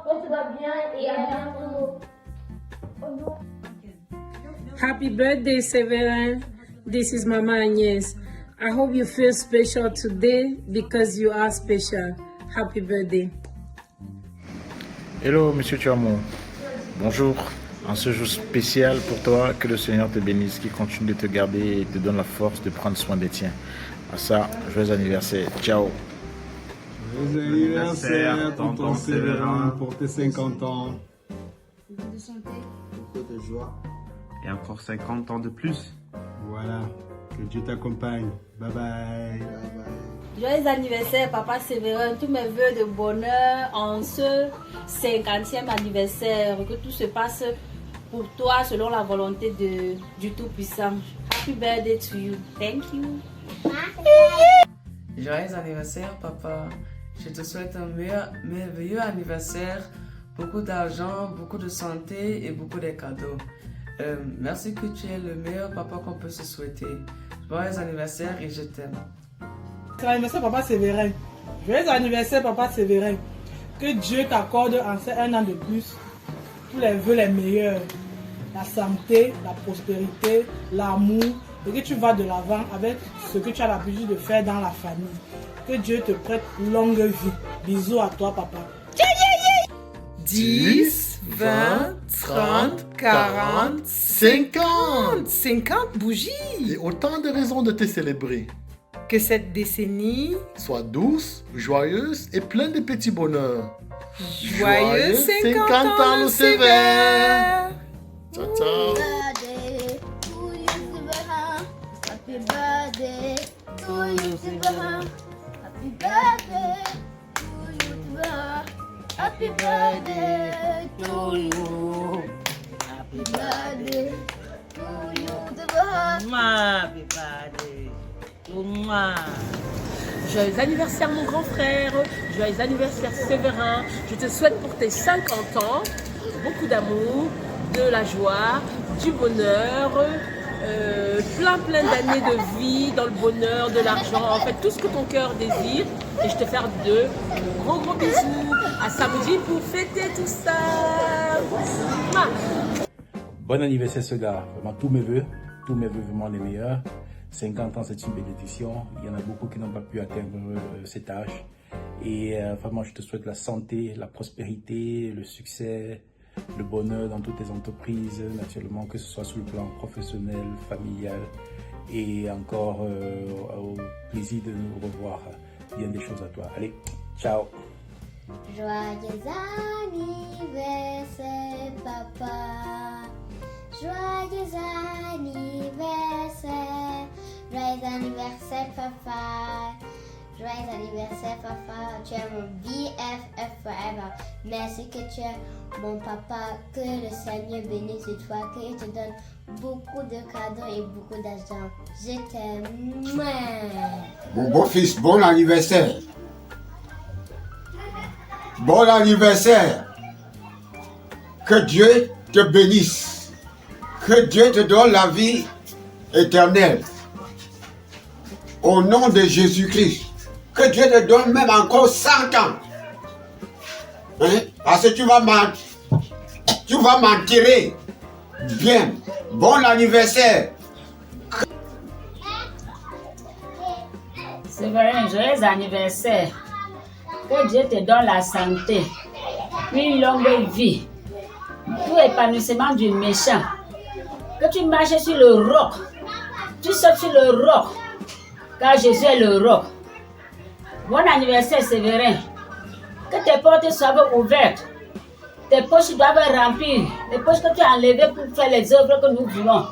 porte-toi bien et à bientôt. Happy birthday, Severin. This is Mama Agnes. I hope you feel special today because you are special. Happy birthday. Hello, Monsieur Tuamon. Bonjour. En ce jour spécial pour toi, que le Seigneur te bénisse, qu'il continue de te garder et te donne la force de prendre soin des tiens. À ça, joyeux anniversaire. Ciao. Joyeux anniversaire, tonton Séverin, pour tes 50 ans. Beaucoup de santé. Beaucoup de joie. Et encore 50 ans de plus. Voilà, que Dieu t'accompagne. Bye bye. Joyeux anniversaire, papa Séverin. Tous mes voeux de bonheur en ce 50e anniversaire. Que tout se passe pour toi selon la volonté du Tout-Puissant. Happy birthday to you. Thank you. Joyeux anniversaire, papa. Je te souhaite un merveilleux anniversaire. Beaucoup d'argent, beaucoup de santé et beaucoup de cadeaux. Merci que tu es le meilleur papa qu'on peut se souhaiter. Joyeux anniversaire et je t'aime. C'est l'anniversaire papa Séverin. Joyeux anniversaire papa Séverin. Que Dieu t'accorde en ces un an de plus tous les vœux les meilleurs. La santé, la prospérité, l'amour et que tu vas de l'avant avec ce que tu as l'habitude de faire dans la famille. Que Dieu te prête longue vie. Bisous à toi papa. 10, 20, 30, 40, 50. 50 bougies. Et autant de raisons de te célébrer. Que cette décennie soit douce, joyeuse et pleine de petits bonheurs. Joyeux 50 ans le Sévère. Ciao, ciao. Happy birthday to you, Séverin. Happy birthday to you, Séverin. Happy birthday to you. Happy birthday to you, Séverin. Happy birthday to moi. Joyeux anniversaire mon grand frère, joyeux anniversaire Séverin. Je te souhaite pour tes 50 ans beaucoup d'amour, de la joie, du bonheur, plein d'années de vie dans le bonheur, de l'argent, en fait tout ce que ton cœur désire. Et je te fais de gros bisous. À samedi pour fêter tout ça. Bon anniversaire ce gars, vraiment tous mes vœux vraiment les meilleurs. 50 ans, c'est une bénédiction. Il y en a beaucoup qui n'ont pas pu atteindre cet âge. Et vraiment, je te souhaite la santé, la prospérité, le succès, le bonheur dans toutes tes entreprises, naturellement, que ce soit sur le plan professionnel, familial. Et encore au plaisir de nous revoir. Bien des choses à toi. Allez, ciao. Joyeux anniversaire, papa. Joyeux anniversaire. Joyeux anniversaire, papa. Joyeux anniversaire, papa. Tu es mon BFF forever. Merci que tu es mon papa. Que le Seigneur bénisse toi. Qu'il te donne beaucoup de cadeaux et beaucoup d'argent. Je t'aime. Mon beau-fils, bon anniversaire. Bon anniversaire. Que Dieu te bénisse. Que Dieu te donne la vie éternelle. Au nom de Jésus-Christ. Que Dieu te donne même encore 100 ans. Hein? Parce que tu vas m'en tirer. Bien. Bon anniversaire. Séverin, joyeux anniversaire. Que Dieu te donne la santé, une longue vie, tout épanouissement du méchant. Que tu marches sur le roc, tu sautes sur le roc, car Jésus est le roc. Bon anniversaire Séverin. Que tes portes soient ouvertes, tes poches doivent remplir, les poches que tu as enlevées pour faire les œuvres que nous voulons.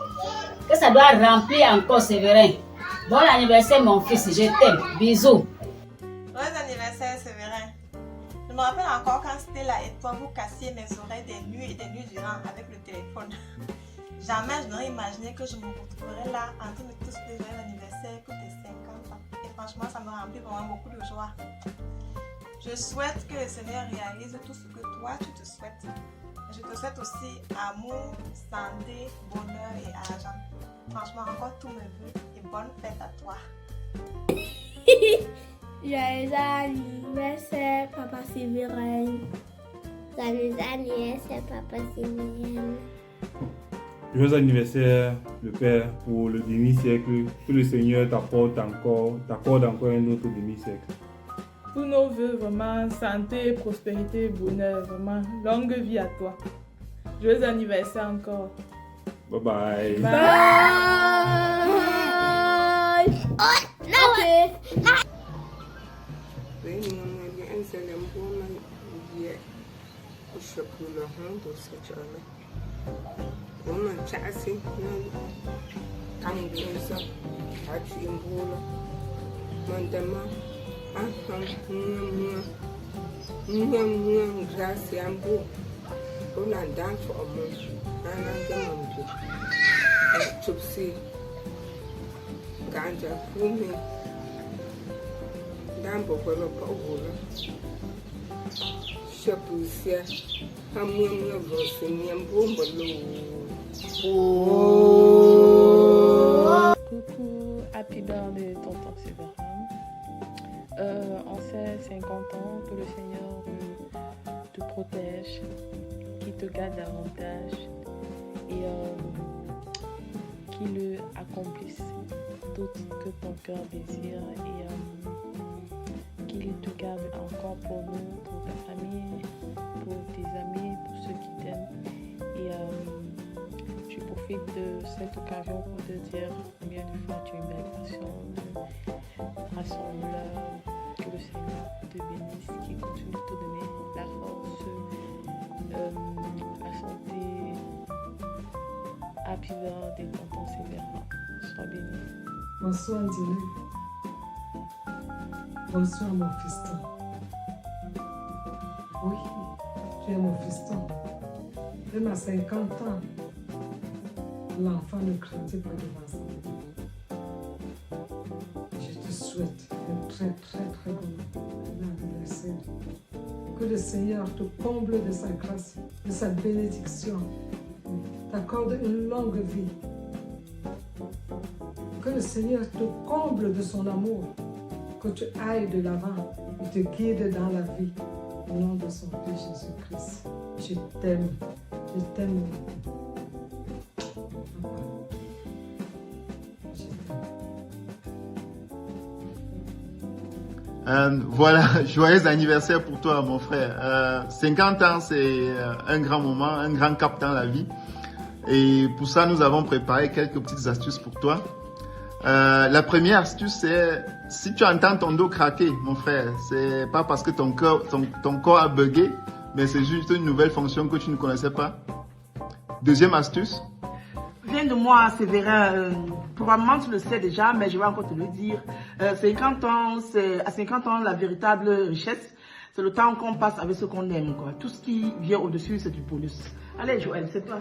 Que ça doit remplir encore Séverin. Bon anniversaire mon fils, je t'aime. Bisous. Joyeux anniversaire Séverin. Je me rappelle encore quand c'était là et toi vous cassiez mes oreilles des nuits et des nuits durant avec le téléphone. Jamais je n'aurais imaginé que je me retrouverais là en train de te souhaiter joyeux anniversaire pour tes 50 ans. Et franchement ça me remplit vraiment beaucoup de joie. Je souhaite que le Seigneur réalise tout ce que toi tu te souhaites. Je te souhaite aussi amour, santé, bonheur et argent. Franchement encore tous mes vœux et bonne fête à toi. Joyeux anniversaire, papa Séverin. Joyeux anniversaire, Papa Sévérien. Joyeux anniversaire, le Père, pour le demi-siècle. Que le Seigneur t'accorde encore un autre demi-siècle. Tous nos vœux, vraiment, santé, prospérité, bonheur, vraiment, longue vie à toi. Joyeux anniversaire encore. Bye bye. Bye. Oh, no. Woman chassis, coming closer, touching bolo, Mandama, grass yambo, Rola down for a month, and I'm the monkey. Chupsi, Ganja, Fumi, Dambo, Pavola, Shapusia, Hamunia Vosin, Yambo. Coucou, happy birthday tonton Séverin. En ces 50 ans, que le Seigneur te protège, qu'il te garde davantage et qu'il accomplisse tout ce que ton cœur désire et qu'il te garde encore pour nous, pour ta famille, pour tes amis, pour ceux qui t'aiment. Et je profite de cette occasion pour te dire combien de fois tu es une belle personne, rassembleur, que le Seigneur te bénisse, qu'il continue de te donner la force, la santé. Happy birthday, tonton Séverin. Sois béni. Bonsoir Dieu. Bonsoir mon fiston. Oui, tu es mon fiston. Même à 50 ans, l'enfant ne critique pas devant ça. Je te souhaite un très bon anniversaire. Que le Seigneur te comble de sa grâce, de sa bénédiction, t'accorde une longue vie. Que le Seigneur te comble de son amour, que tu ailles de l'avant et te guide dans la vie. Au nom de son Fils Jésus-Christ, je t'aime. Je t'aime. Voilà, joyeux anniversaire pour toi mon frère. 50 ans c'est un grand moment, un grand cap dans la vie. Et pour ça nous avons préparé quelques petites astuces pour toi. La première astuce c'est, si tu entends ton dos craquer mon frère, c'est pas parce que ton corps a bugué, mais c'est juste une nouvelle fonction que tu ne connaissais pas. Deuxième astuce. Viens de moi, Séverin. Probablement tu le sais déjà, mais je vais encore te le dire. 50 ans, à 50 ans, la véritable richesse, c'est le temps qu'on passe avec ce qu'on aime, quoi. Tout ce qui vient au-dessus, c'est du bonus. Allez, Joël, c'est toi.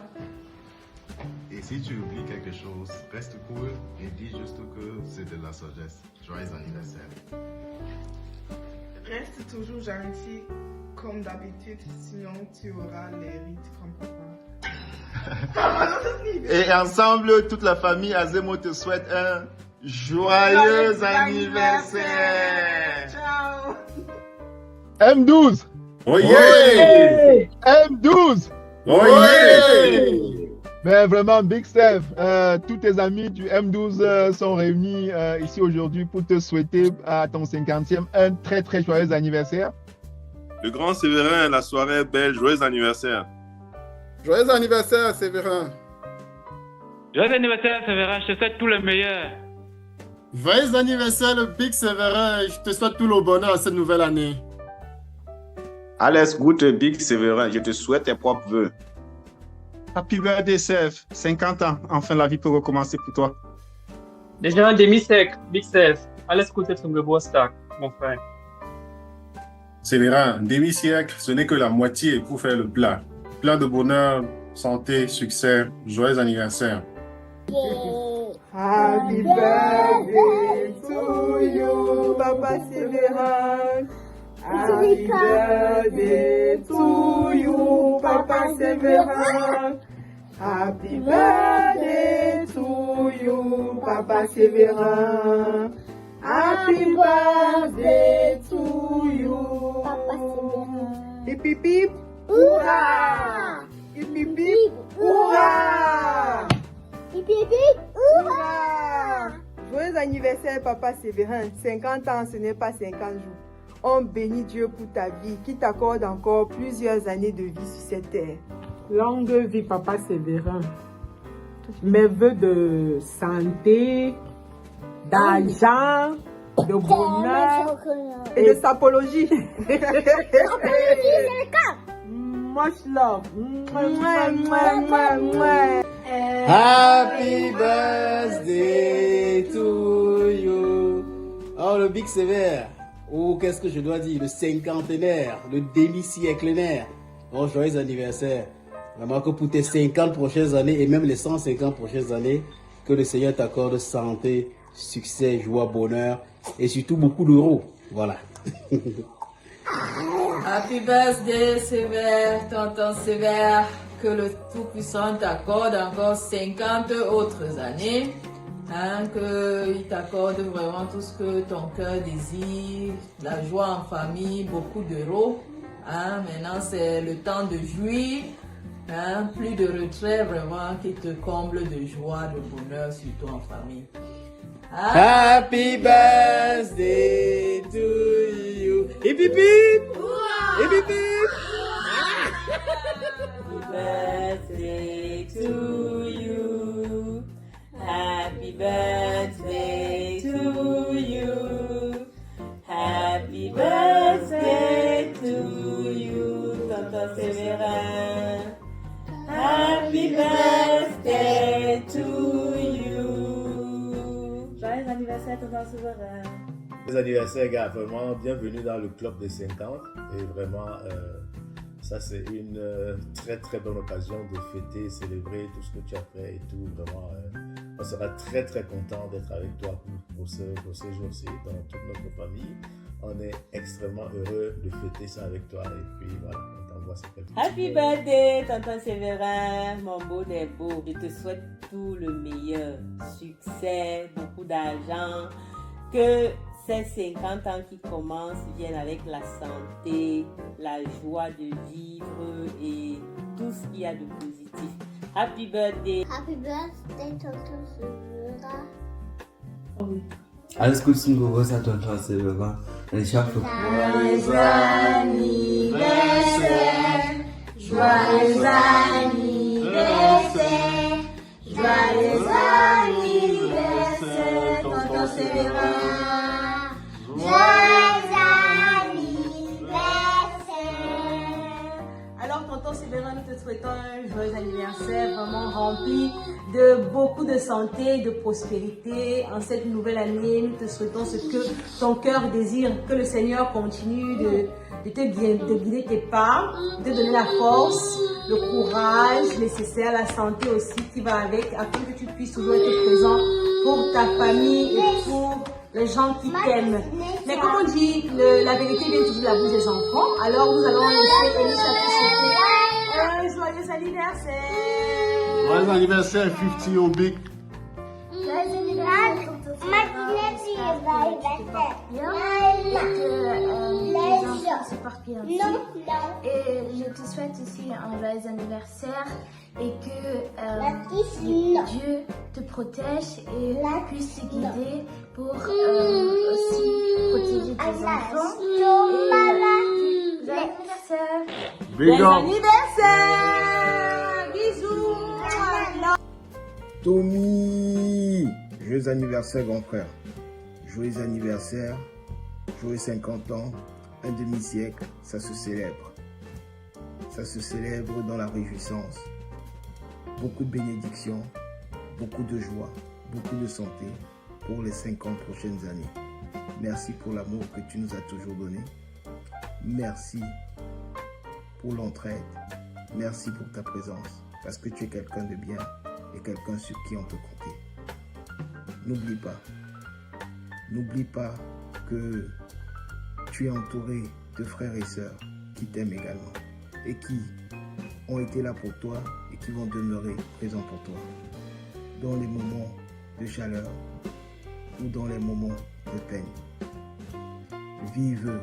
Et si tu oublies quelque chose, reste cool et dis juste que c'est de la sagesse. Joyeux anniversaire. Reste toujours gentil comme d'habitude, sinon tu auras les rites comme papa. Et ensemble, toute la famille Azemo te souhaite un joyeux anniversaire. Ciao. M12. Oyez. M12. Oyez. Mais vraiment, Big Steph, tous tes amis du M12 sont réunis ici aujourd'hui pour te souhaiter à ton 50e un très joyeux anniversaire. Le grand Séverin, la soirée est belle, joyeux anniversaire. Joyeux anniversaire, Séverin. Joyeux anniversaire, Séverin, je te souhaite tout le meilleur. Joyeux anniversaire, le Big Séverin, je te souhaite tout le bonheur à cette nouvelle année. Alex, good Big Séverin, je te souhaite tes propres vœux. Happy birthday, Seth. 50 ans, enfin la vie peut recommencer pour toi. Déjà un demi-siècle, Big Seth. Allez écouter ton Geburtstag, mon frère. Séverin, demi-siècle, ce n'est que la moitié pour faire le plat. Plein de bonheur, santé, succès, joyeux anniversaire. Happy birthday to you, Papa Séverin. Happy birthday to you, Papa Séverin. Happy birthday to you, Papa Séverin. Happy birthday to you, Papa Séverin. Hip hip hip. Hurrah! Hip hip hip! Hurrah! Hip hip hip! Hurrah! Joyeux anniversaire, Papa Sévérin. 50 ans, ce n'est pas 50 jours. On bénit Dieu pour ta vie, qui t'accorde encore plusieurs années de vie sur cette terre. Longue vie, Papa Sévérin. Mes vœux de santé, d'argent, de bonheur Et de sapologie. Much love. Happy birthday to you. Oh, le Big Sévère. Oh, qu'est-ce que je dois dire? Le cinquantenaire, le demi-sièclenaire. Oh, joyeux anniversaire. Vraiment que pour tes 50 prochaines années et même les 150 prochaines années, que le Seigneur t'accorde santé, succès, joie, bonheur et surtout beaucoup d'euros. Voilà. Happy birthday, Sévère, tonton Sévère. Que le Tout-Puissant t'accorde encore 50 autres années. Hein, qu'il t'accorde vraiment tout ce que ton cœur désire, la joie en famille, beaucoup d'euros. Hein, maintenant, c'est le temps de jouir. Hein, plus de retrait, vraiment, qui te comble de joie, de bonheur, surtout en famille. Happy birthday to you. Hip hip hip. Hip hip hip. Happy birthday to you. Happy birthday to you. Happy birthday to you, Tonton Sévérin. Happy birthday to you. Joyeux anniversaire, Tonton Sévérin. Joyeux anniversaire, gars. Vraiment, bienvenue dans le club des 50. Et vraiment, ça, c'est une très très bonne occasion de fêter, célébrer tout ce que tu as fait et tout. Vraiment, on sera très très content d'être avec toi pour ces jours-ci dans toute notre famille. On est extrêmement heureux de fêter ça avec toi. Et puis voilà, on t'envoie ces quelques Happy birthday, Tonton Sévérin, mon beau des beaux. Je te souhaite tout le meilleur. Succès, beaucoup d'argent. Que ces 50 ans qui commencent viennent avec la santé, la joie de vivre et tout ce qu'il y a de positif. Happy birthday. Happy birthday, Tonton Sévérin. Alles Gute zum Geburtstag, Tonton Sévérin. Und ich hoffe... Joyeux anniversaire, joyeux anniversaire, joyeux anniversaire, Tonton Sévérin. Joyeux anniversaire. Alors, Tonton Sévérin, nous te souhaitons un joyeux anniversaire vraiment rempli de beaucoup de santé, de prospérité. En cette nouvelle année, nous te souhaitons ce que ton cœur désire, que le Seigneur continue de guider tes pas, de te donner la force, le courage nécessaire, la santé aussi qui va avec, afin que tu puisses toujours être présent pour ta famille et pour les gens qui t'aiment. Mais comme on dit, la vérité vient toujours de la bouche des enfants. Alors nous allons laisser Elisa te souhaiter un joyeux anniversaire. Joyeux anniversaire, 50 au Big. Joyeux anniversaire. Se porte bien aussi. Et je te souhaite aussi un joyeux anniversaire et que Dieu te protège et puisse te guider pour aussi protéger tes enfants. Joyeux anniversaire. Joyeux anniversaire. Bisous. Tommy, joyeux anniversaire grand frère. Joyeux anniversaire, joyeux 50 ans, un demi-siècle, ça se célèbre. Ça se célèbre dans la réjouissance. Beaucoup de bénédictions, beaucoup de joie, beaucoup de santé pour les 50 prochaines années. Merci pour l'amour que tu nous as toujours donné. Merci pour l'entraide. Merci pour ta présence, parce que tu es quelqu'un de bien et quelqu'un sur qui on peut compter. N'oublie pas que tu es entouré de frères et sœurs qui t'aiment également et qui ont été là pour toi et qui vont demeurer présents pour toi dans les moments de chaleur ou dans les moments de peine. Vive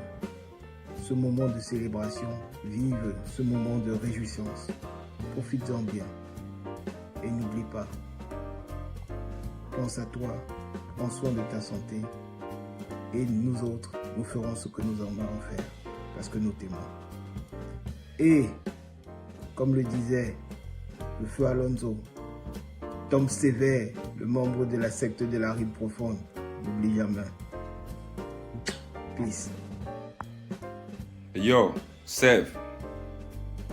ce moment de célébration, vive ce moment de réjouissance. Profite-en bien. Et n'oublie pas, pense à toi, prends soin de ta santé. Et nous autres, nous ferons ce que nous en avons à faire, parce que nous t'aimons. Et, comme le disait le feu Alonso, Tom Sévère, le membre de la secte de la rime profonde, n'oublie jamais. Peace. Yo, Sev,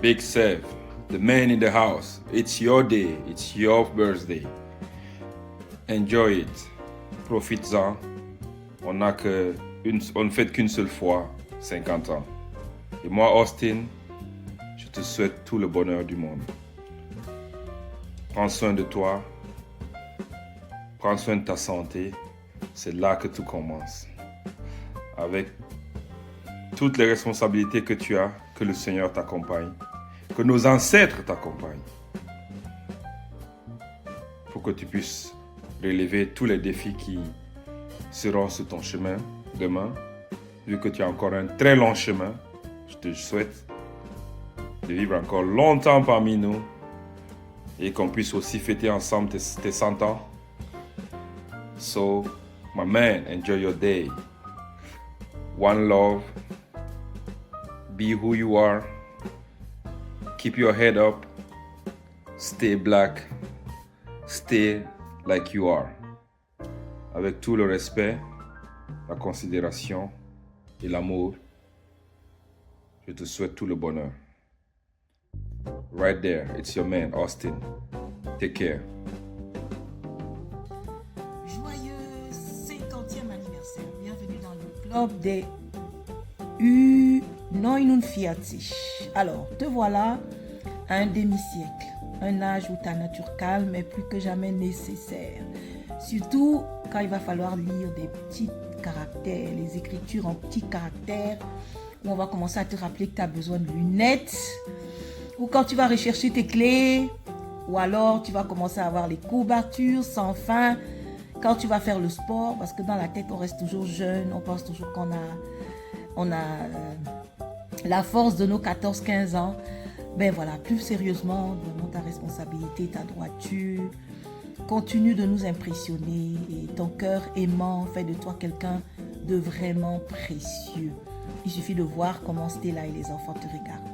Big Sev, the man in the house. It's your day, it's your birthday. Enjoy it. Profites-en. On ne fête qu'une seule fois, 50 ans. Et moi, Austin, je te souhaite tout le bonheur du monde. Prends soin de toi. Prends soin de ta santé. C'est là que tout commence. Avec toutes les responsabilités que tu as, que le Seigneur t'accompagne, que nos ancêtres t'accompagnent, pour que tu puisses relever tous les défis qui seront sur ton chemin demain. Vu que tu as encore un très long chemin, je te souhaite de vivre encore longtemps parmi nous et qu'on puisse aussi fêter ensemble tes 100 ans. So, my man, enjoy your day. One love. Be who you are. Keep your head up. Stay black. Stay like you are. Avec tout le respect, la considération et l'amour, je te souhaite tout le bonheur. Right there, it's your man, Austin. Take care. Joyeux 50e anniversaire. Bienvenue dans le club des U49. Alors, te voilà à un demi-siècle. Un âge où ta nature calme est plus que jamais nécessaire. Surtout quand il va falloir lire des petits caractères, les écritures en petits caractères, où on va commencer à te rappeler que tu as besoin de lunettes, ou quand tu vas rechercher tes clés, ou alors tu vas commencer à avoir les courbatures sans fin, quand tu vas faire le sport, parce que dans la tête on reste toujours jeune, on pense toujours qu'on a la force de nos 14-15 ans. Ben voilà, plus sérieusement, vraiment ta responsabilité, ta droiture, continue de nous impressionner et ton cœur aimant fait de toi quelqu'un de vraiment précieux. Il suffit de voir comment Stella et les enfants te regardent.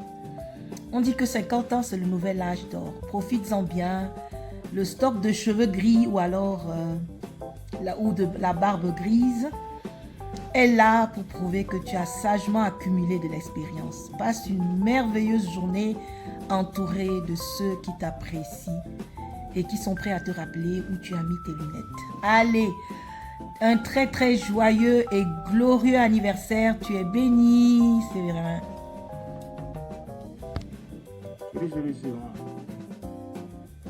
On dit que 50 ans, c'est le nouvel âge d'or. Profites-en bien. Le stock de cheveux gris ou alors de la barbe grise est là pour prouver que tu as sagement accumulé de l'expérience. Passe une merveilleuse journée entourée de ceux qui t'apprécient et qui sont prêts à te rappeler où tu as mis tes lunettes. Allez, un très très joyeux et glorieux anniversaire. Tu es béni, Séverin. Salut, Séverin.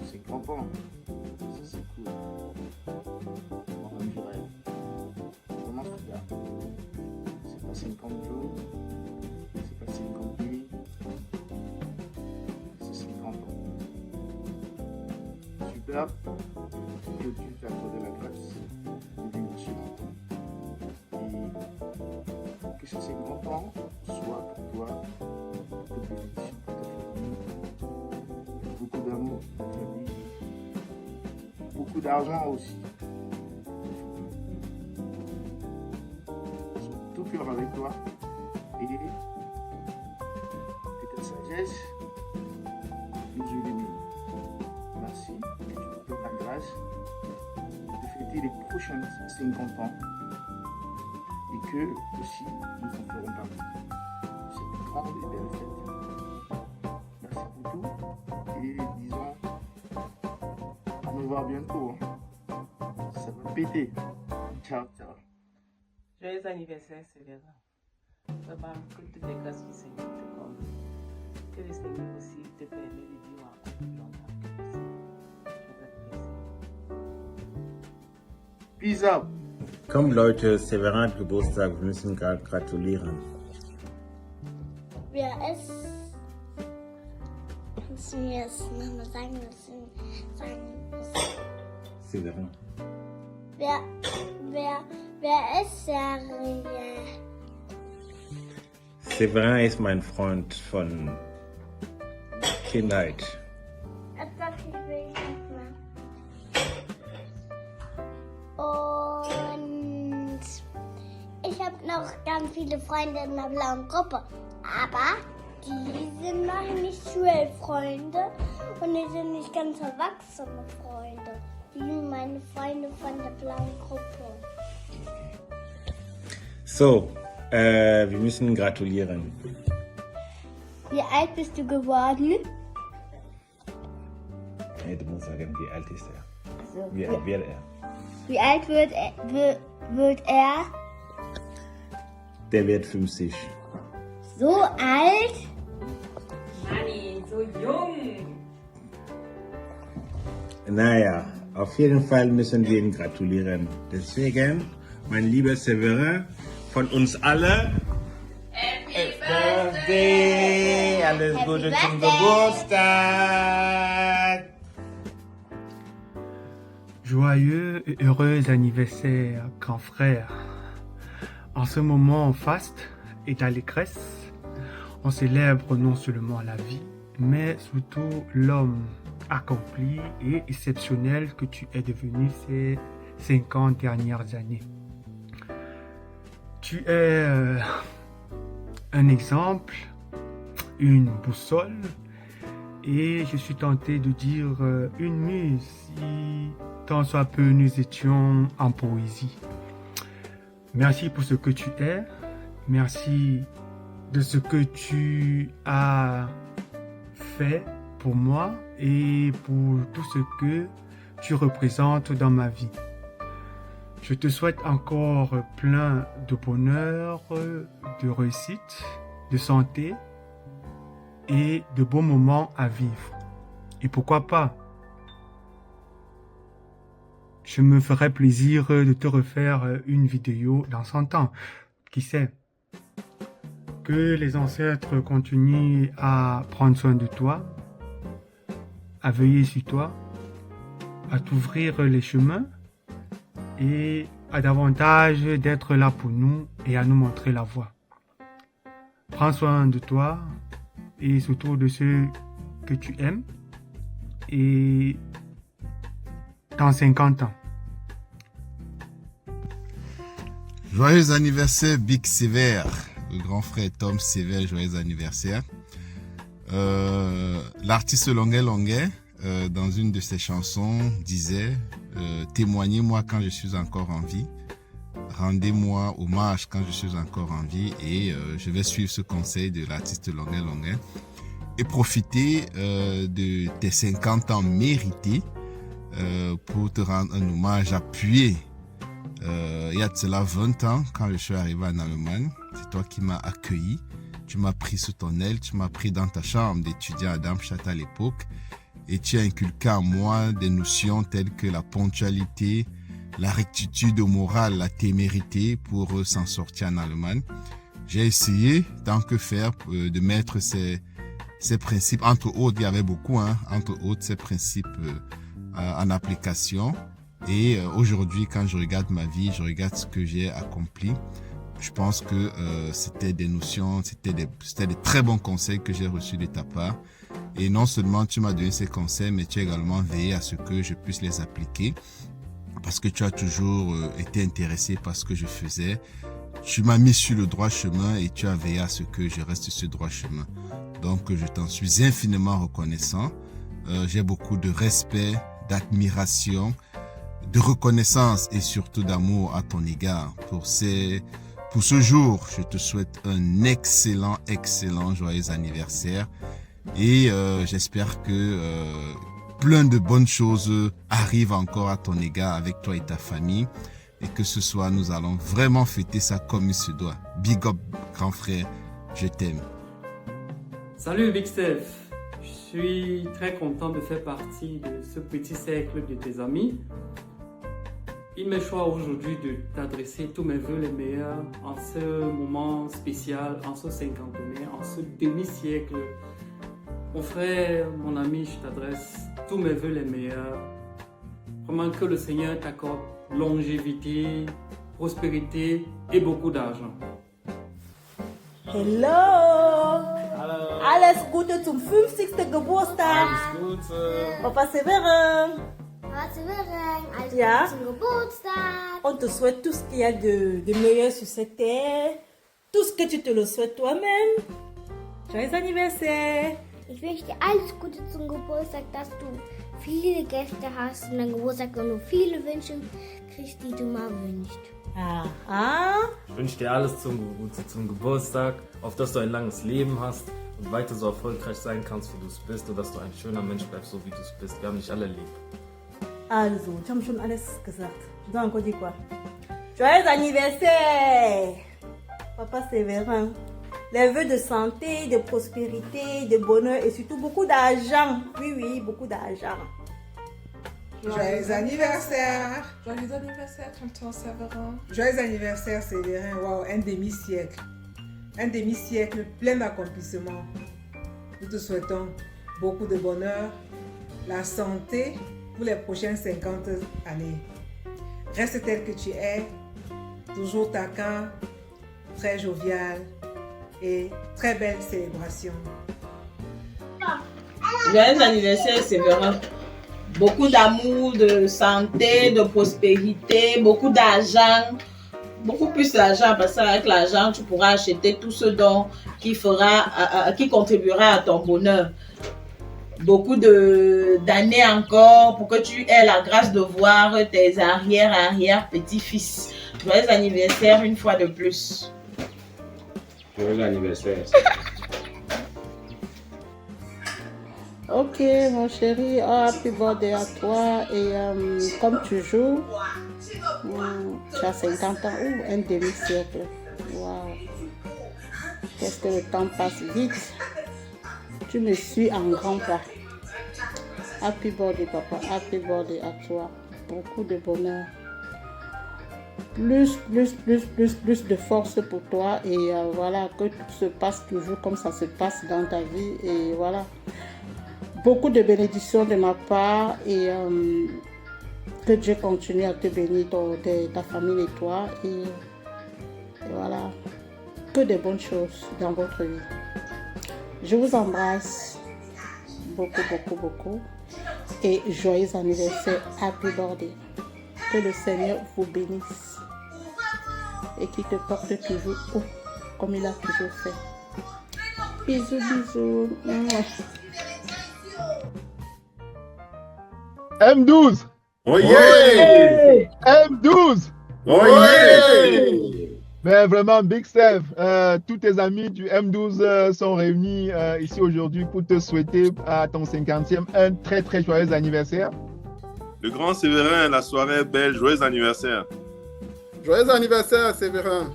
C'est 50 ans. Ça, c'est cool. Moi-même, je rêve. Comment tu vas? C'est pas 50 jours. C'est pas 50 nuits. C'est 50 ans. Super. Que Dieu t'a accordé la grâce de vivre si longtemps. Et que ces 50 ans soient pour toi de bénédiction pour ta famille, beaucoup d'amour pour ta famille, beaucoup d'argent aussi. Ils sont tout cœur avec toi et ta sagesse nous illumine. Merci et tu nous donnes la grâce de fêter les prochains 50 ans et que aussi nous en ferons partie de cette grande et belle fête. Merci pour tout et disons à nous voir bientôt. Ça va péter. Ciao, ciao. Joyeux anniversaire, Séverin. Vraiment, que toutes les grâces du Seigneur te comblent. Que le Seigneur aussi te permette de vivre encore plus longtemps que possible. Peace out. Komm Leute, Severin hat Geburtstag, wir müssen gerade gratulieren. Wer ist? Kannst du mir das nochmal sagen, was du sagen? Severin. Wer ist Serie? Severin ist mein Freund von Kindheit. Und ich habe noch ganz viele Freunde in der blauen Gruppe. Aber die sind noch nicht Schulfreunde und die sind nicht ganz erwachsene Freunde. Die sind meine Freunde von der blauen Gruppe. So, wir müssen gratulieren. Wie alt bist du geworden? Nee, du musst sagen, wie alt ist er? So, Wie alt wird er? Wie alt wird er? Der wird 50. So alt? Manni, so jung. Naja, auf jeden Fall müssen wir ihn gratulieren. Deswegen, mein lieber Severin, von uns alle, Happy Birthday! Alles Gute zum Geburtstag! Joyeux et heureux anniversaire, grand frère. En ce moment en faste et d'allégresse, on célèbre non seulement la vie, mais surtout l'homme accompli et exceptionnel que tu es devenu ces 50 dernières années. Tu es un exemple, une boussole et je suis tenté de dire une muse si tant soit peu nous étions en poésie. Merci pour ce que tu es, merci de ce que tu as fait pour moi et pour tout ce que tu représentes dans ma vie. Je te souhaite encore plein de bonheur, de réussite, de santé et de beaux moments à vivre. Et pourquoi pas, je me ferai plaisir de te refaire une vidéo dans 100 ans. Qui sait? Que les ancêtres continuent à prendre soin de toi, à veiller sur toi, à t'ouvrir les chemins et à davantage d'être là pour nous et à nous montrer la voie. Prends soin de toi et surtout de ceux que tu aimes et dans 50 ans. Joyeux anniversaire Big Sévère, le grand frère Tom Sévère, joyeux anniversaire. L'artiste Longuet Longuet, dans une de ses chansons, disait témoignez-moi quand je suis encore en vie, rendez-moi hommage quand je suis encore en vie, et je vais suivre ce conseil de l'artiste Longuet Longuet et profiter de tes 50 ans mérités pour te rendre un hommage appuyé. Il y a de cela 20 ans, quand je suis arrivé en Allemagne, c'est toi qui m'as accueilli, tu m'as pris sous ton aile, tu m'as pris dans ta chambre d'étudiant à Darmstadt à l'époque, et tu as inculqué en moi des notions telles que la ponctualité, la rectitude morale, la témérité pour s'en sortir en Allemagne. J'ai essayé, tant que faire, de mettre ces principes, entre autres, il y avait beaucoup, entre autres, ces principes en application. Et aujourd'hui, quand je regarde ma vie, je regarde ce que j'ai accompli, je pense que c'était des notions, c'était des très bons conseils que j'ai reçus de ta part. Et non seulement tu m'as donné ces conseils, mais tu as également veillé à ce que je puisse les appliquer, parce que tu as toujours été intéressé par ce que je faisais. Tu m'as mis sur le droit chemin et tu as veillé à ce que je reste sur ce droit chemin. Donc je t'en suis infiniment reconnaissant. J'ai beaucoup de respect, d'admiration, de reconnaissance et surtout d'amour à ton égard. Pour ce jour, je te souhaite un excellent joyeux anniversaire et j'espère que plein de bonnes choses arrivent encore à ton égard avec toi et ta famille, et que ce soir nous allons vraiment fêter ça comme il se doit. Big up, grand frère, je t'aime. Salut Big Steph, je suis très content de faire partie de ce petit cercle de tes amis. Il me choisit aujourd'hui de t'adresser tous mes vœux les meilleurs en ce moment spécial, en ce cinquantenaire, en ce demi-siècle. Mon frère, mon ami, je t'adresse tous mes vœux les meilleurs. Vraiment que le Seigneur t'accorde longévité, prospérité et beaucoup d'argent. Hello. Hallo. Alles Gute zum 50. Geburtstag. Alles Gute. Papa Séverin. Papa Séverin, alles Ja. Gute zum Geburtstag. On te souhaite tout ce qu'il y a de meilleur sur cette terre. Tout ce que tu te le souhaites toi-même. Joyeux anniversaire. Ich wünsche dir alles Gute zum Geburtstag, dass du viele Gäste hast und dein Geburtstag und du viele Wünsche kriegst, die du mal wünschst. Ich wünsche dir alles Gute zum Geburtstag, auf dass du ein langes Leben hast und weiter so erfolgreich sein kannst, wie du es bist und dass du ein schöner Mensch bleibst, so wie du es bist. Wir haben dich alle lieb. Also, tu as schon alles gesagt. Tu dois encore dire quoi? Joyeux anniversaire, Papa Séverin. Les vœux de santé, de prospérité, de bonheur et surtout beaucoup d'argent. Oui, oui, beaucoup d'argent. Joyeux anniversaire. Joyeux anniversaire, tonton Séverin. Joyeux anniversaire, Séverin. Wow, un demi-siècle. Un demi-siècle plein d'accomplissements. Nous te souhaitons beaucoup de bonheur, la santé pour les prochaines 50 années. Reste tel que tu es, toujours taquin, très jovial et très belle célébration. Joyeux anniversaire, Séverin. Beaucoup d'amour, de santé, de prospérité, beaucoup d'argent. Beaucoup plus d'argent parce qu'avec l'argent, tu pourras acheter tout ce qui contribuera à ton bonheur. Beaucoup d'années encore pour que tu aies la grâce de voir tes arrière-petits-fils. Joyeux anniversaire une fois de plus. Joyeux anniversaire. Ok, mon chéri, happy birthday à toi. Et comme tu joues, tu as 50 ans ou un demi-siècle. Waouh! Qu'est-ce que le temps passe vite. Tu me suis en grand pas. Happy birthday, papa. Happy birthday à toi. Beaucoup de bonheur. Plus de force pour toi. Et voilà, que tout se passe toujours comme ça se passe dans ta vie. Et voilà. Beaucoup de bénédictions de ma part et que Dieu continue à te bénir, ta famille et toi. Et voilà, que de bonnes choses dans votre vie. Je vous embrasse beaucoup. Et joyeux anniversaire, happy birthday. Que le Seigneur vous bénisse et qu'il te porte toujours haut comme il a toujours fait. Bisous. M12. Oh yeah! M12. Oh yeah! Mais vraiment, Big Steph, tous tes amis du M12 sont réunis ici aujourd'hui pour te souhaiter à ton 50e un très très joyeux anniversaire. Le grand Séverin, la soirée est belle, joyeux anniversaire. Joyeux anniversaire, Séverin.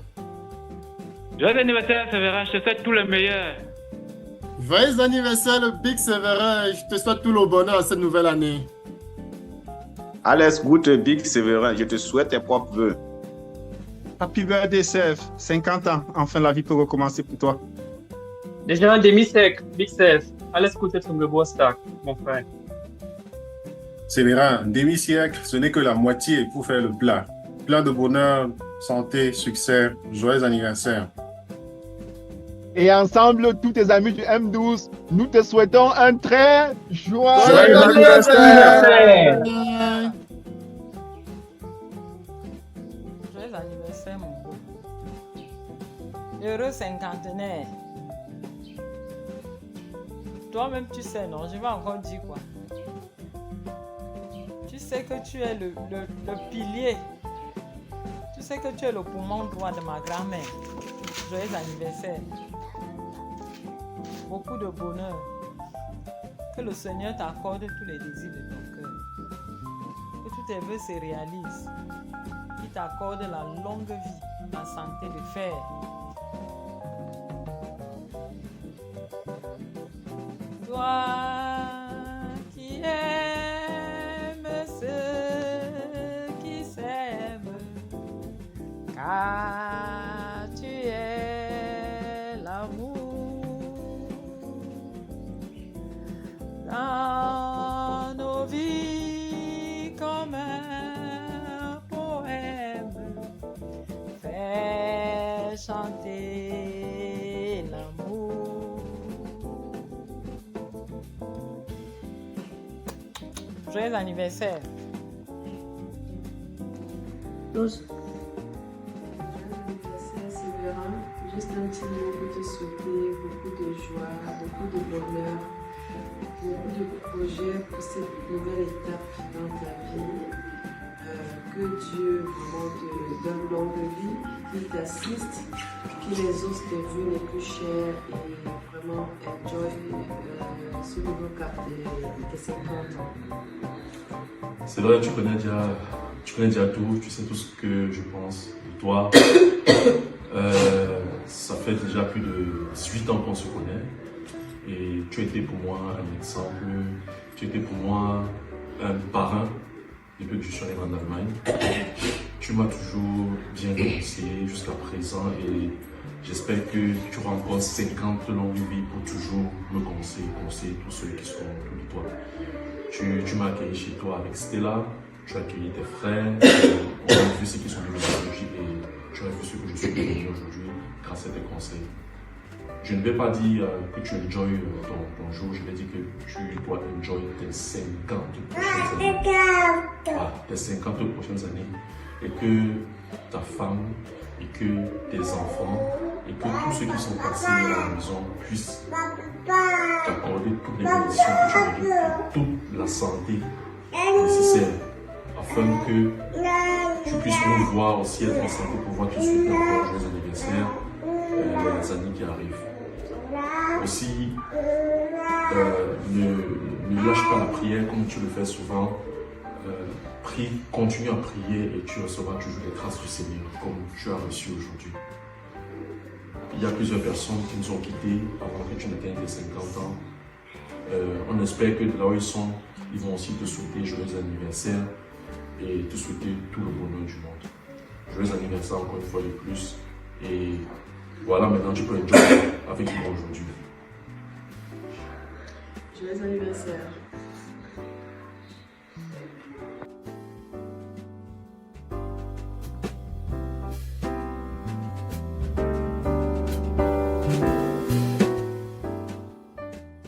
Joyeux anniversaire, Séverin, je te souhaite tout le meilleur. Joyeux anniversaire, le Big Séverin, je te souhaite tout le bonheur à cette nouvelle année. Alles Gute, Big Séverin, je te souhaite tes propres vœux. Happy birthday, Seth. 50 ans. Enfin, la vie peut recommencer pour toi. Déjà un demi-siècle, Big Steph. Alles Gute zum Geburtstag, mon frère. Séverin, demi-siècle, ce n'est que la moitié pour faire le plat. Plein de bonheur, santé, succès, joyeux anniversaire. Et ensemble, tous tes amis du M12, nous te souhaitons un très joyeux anniversaire. Joyeux anniversaire, mon beau. Heureux cinquantenaire. Toi-même, tu sais, non? Je vais encore dire quoi? Tu sais que tu es le pilier. Tu sais que tu es le poumon droit de ma grand-mère. Joyeux anniversaire. Beaucoup de bonheur. Que le Seigneur t'accorde tous les désirs de ton cœur. Que tous tes vœux se réalisent. Qu'il t'accorde la longue vie, la santé de fer. Toi qui aimes ceux qui s'aiment, car tu es l'amour dans nos vies comme un poème. 'Fais chanter Joyeux anniversaire. Joyeux anniversaire, Séverin. Juste un petit mot pour te souhaiter beaucoup de joie, beaucoup de bonheur, beaucoup de projets pour cette nouvelle étape dans ta vie. Que Dieu vraiment te donne longue vie, qu'il t'assiste, qu'il exauce tes vœux les plus chers et vraiment enjoy ce nouveau cap de tes 50 ans. C'est vrai, tu connais déjà tout, tu sais tout ce que je pense de toi. Ça fait déjà plus de 18 ans qu'on se connaît et tu étais pour moi un exemple, tu étais pour moi un parrain depuis que je suis arrivé en Allemagne. Tu m'as toujours bien conseillé jusqu'à présent et j'espère que tu auras encore 50 longues vies pour toujours me conseiller tous ceux qui sont autour de toi. Tu m'as accueilli chez toi avec Stella, tu as accueilli tes frères, on a vu ceux qui sont devenus biologiques et tu as vu ce que je suis devenu aujourd'hui grâce à tes conseils. Je ne vais pas dire que tu enjoy ton jour, je vais dire que tu dois enjoy tes 50 prochaines années. Voilà, tes 50 prochaines années. Et que ta femme, et que tes enfants, et que tous ceux qui sont passés à la maison puissent t'accorder toutes les conditions que tu mérites, toute la santé nécessaire, afin que tu puisses nous voir aussi être en santé pour pouvoir te souhaiter encore joyeux anniversaire les années qui arrivent. Aussi, ne lâche pas la prière comme tu le fais souvent. Prie, continue à prier et tu recevras toujours les grâces du Seigneur comme tu as reçu aujourd'hui. Il y a plusieurs personnes qui nous ont quittés avant que tu n'atteignes tes 50 ans. On espère que de là où ils sont, ils vont aussi te souhaiter joyeux anniversaire et te souhaiter tout le bonheur du monde. Joyeux anniversaire encore une fois de plus. Et voilà, maintenant tu peux enjoy avec moi aujourd'hui. Joyeux anniversaire.